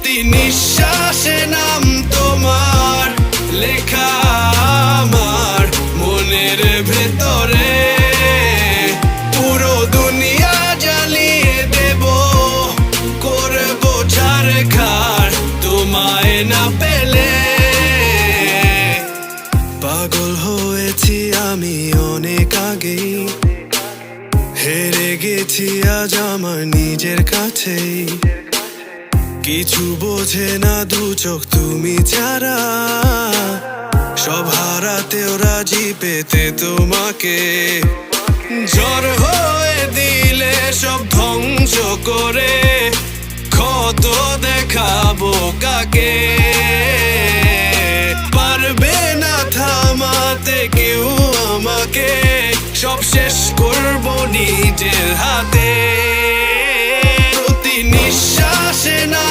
প্রতি নিঃশ্বাসে নাম তোমার লেখা আমার মনের ভেতরে। পুরো দুনিয়া জ্বালিয়ে দেব, করবো ছারখার তোমায় না পেলে। পাগল হয়েছি আমি অনেক আগেই, হেরে গেছি আজ আমার নিজের কাছেই। কিছু বোঝে না দু চোখ তুমি ছাড়া, সব হারাতেও রাজি পেতে তোমাকে। ঝড় হয়ে দিলে সব ধ্বংস করে, ক্ষত দেখাবো কাকে। পারবে না থামাতে কেউ আমাকে, সব শেষ করবো নিজের হাতে। প্রতি নিঃশ্বাসে না